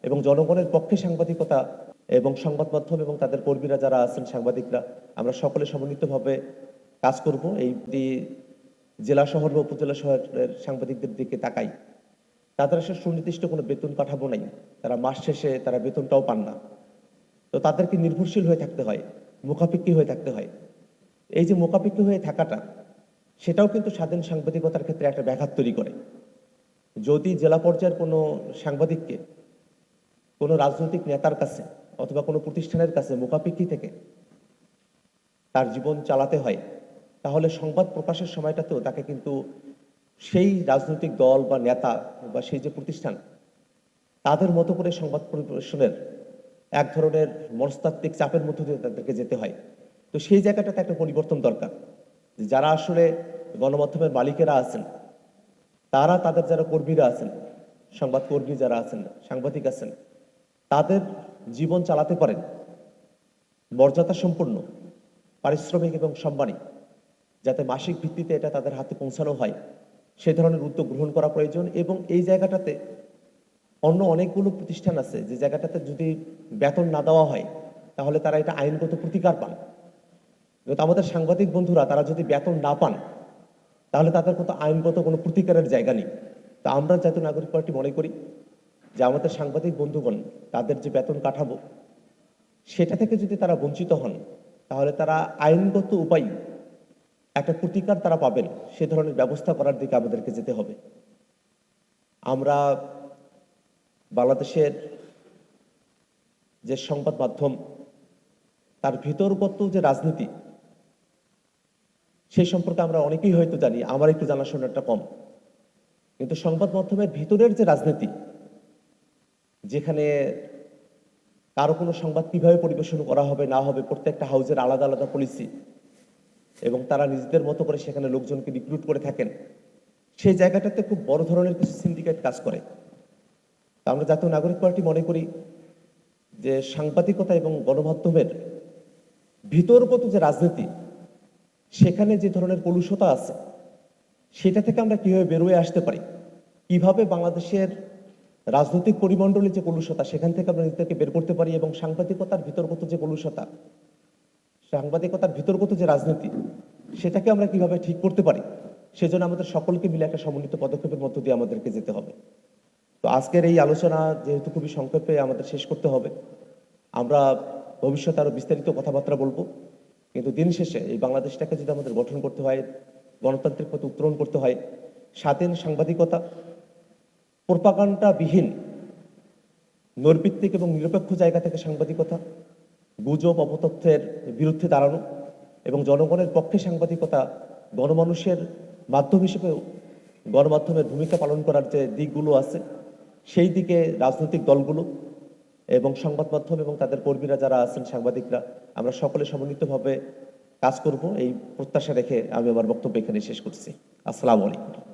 এবং জনগণের পক্ষে সাংবাদিকতা এবং সংবাদ মাধ্যম এবং তাদের কর্মীরা যারা আছেন সাংবাদিকরা, আমরা সকলে সমন্বিতভাবে কাজ করব। এই জেলা শহর বা উপজেলা শহরের সাংবাদিকদের দিকে তাকাই, তাদের আসলে সুনির্দিষ্ট কোনো বেতন কাঠামো নাই। তারা মাস শেষে তারা বেতনটাও পান না। তো তাদেরকে নির্ভরশীল হয়ে থাকতে হয়, মুখাপেক্ষী হয়ে থাকতে হয়। এই যে মুখাপেক্ষী হয়ে থাকাটা, সেটাও কিন্তু স্বাধীন সাংবাদিকতার ক্ষেত্রে একটা ব্যাঘাত তৈরি করে। যদি জেলা পর্যায়ের কোনো সাংবাদিককে কোনো রাজনৈতিক নেতার কাছে অথবা কোনো প্রতিষ্ঠানের কাছে মুখাপেক্ষী থেকে তার জীবন চালাতে হয়, তাহলে সংবাদ প্রকাশের সময়টাতেও তাকে কিন্তু সেই রাজনৈতিক দল বা নেতা বা সেই যে প্রতিষ্ঠান, তাদের মতো করে সংবাদ পরিবেশনের এক ধরনের মনস্তাত্ত্বিক চাপের মধ্য দিয়ে তাদেরকে যেতে হয়। তো সেই জায়গাটাতে একটা পরিবর্তন দরকার। যে যারা আসলে গণমাধ্যমের মালিকেরা আছেন, তারা তাদের যারা কর্মীরা আছেন, সংবাদকর্মী যারা আছেন, সাংবাদিক আছেন, তাদের জীবন চালাতে পারেন মর্যাদা সম্পন্ন, পারিশ্রমিক এবং সম্মানী, যাতে মাসিক ভিত্তিতে এটা তাদের হাতে পৌঁছানো হয়, সে ধরনের উদ্যোগ গ্রহণ করা প্রয়োজন। এবং এই জায়গাটাতে অন্য অনেকগুলো প্রতিষ্ঠান আছে যে জায়গাটাতে যদি বেতন না দেওয়া হয়, তাহলে তারা এটা আইনগত প্রতিকার পান। কিন্তু আমাদের সাংবাদিক বন্ধুরা তারা যদি বেতন না পান, তাহলে তাদের কত আইনগত কোনো প্রতিকারের জায়গা নেই। তা আমরা জাতীয় নাগরিক পার্টি মনে করি যে আমাদের সাংবাদিক বন্ধুগণ তাদের যে বেতন কাঠামো, সেটা থেকে যদি তারা বঞ্চিত হন, তাহলে তারা আইনগত উপায় একটা প্রতিকার তারা পাবেন, সে ধরনের ব্যবস্থা করার দিকে আমাদেরকে যেতে হবে। আমরা বাংলাদেশের যে সংবাদ মাধ্যম, তার ভিতরগত যে রাজনীতি, সেই সম্পর্কে আমরা অনেকেই হয়তো জানি, আমার একটু জানাশোনাটা কম। কিন্তু সংবাদ মাধ্যমের ভিতরের যে রাজনীতি, যেখানে কারো কোনো সংবাদ কিভাবে পরিবেশন করা হবে না হবে, প্রত্যেকটা হাউজের আলাদা আলাদা পলিসি, এবং তারা নিজেদের মতো করে সেখানে লোকজনকে রিক্রুট করে থাকেন, সেই জায়গাটাতে খুব বড় ধরনের কিছু সিন্ডিকেট কাজ করে। তা আমরা জাতীয় নাগরিক পার্টি মনে করি যে সাংবাদিকতা এবং গণমাধ্যমের ভিতরগত যে রাজনীতি, সেখানে যে ধরনের কলুষতা আছে, সেটা থেকে আমরা কিভাবে বেরোয় আসতে পারি, কিভাবে বাংলাদেশের রাজনৈতিক পরিমণ্ডলে যে কলুষতা, সেখান থেকে আমরা নিজেদেরকে বের করতে পারি, এবং সাংবাদিকতার ভিতরগত যে কলুষতা, সাংবাদিকতার ভিতরগত যে রাজনীতি, সেটাকে আমরা কিভাবে ঠিক করতে পারি, সেজন্য আমাদের সকলকে মিলে একটা সমন্বিত পদক্ষেপের মধ্য দিয়ে আমাদেরকে যেতে হবে। তো আজকের এই আলোচনা যেহেতু খুবই সংক্ষেপে আমাদের শেষ করতে হবে, আমরা ভবিষ্যতে আরো বিস্তারিত কথাবার্তা বলবো। কিন্তু দিন শেষে এই বাংলাদেশটাকে যদি আমাদের গঠন করতে হয়, গণতান্ত্রিক পথে উত্তরণ করতে হয়, স্বাধীন সাংবাদিকতা, প্রোপাগান্ডাবিহীন নৈর্ভিত্তিক এবং নিরপেক্ষ জায়গা থেকে সাংবাদিকতা, গুজব অপতথ্যের বিরুদ্ধে দাঁড়ানো এবং জনগণের পক্ষে সাংবাদিকতা, গণমানুষের মাধ্যম হিসেবেও গণমাধ্যমের ভূমিকা পালন করার যে দিকগুলো আছে, সেই দিকে রাজনৈতিক দলগুলো এবং সংবাদ মাধ্যম এবং তাদের কর্মীরা যারা আছেন, সাংবাদিকরা, আমরা সকলে সমন্বিতভাবে কাজ করব, এই প্রত্যাশা রেখে আমি আমার বক্তব্য এখানে শেষ করছি। আসসালামু আলাইকুম।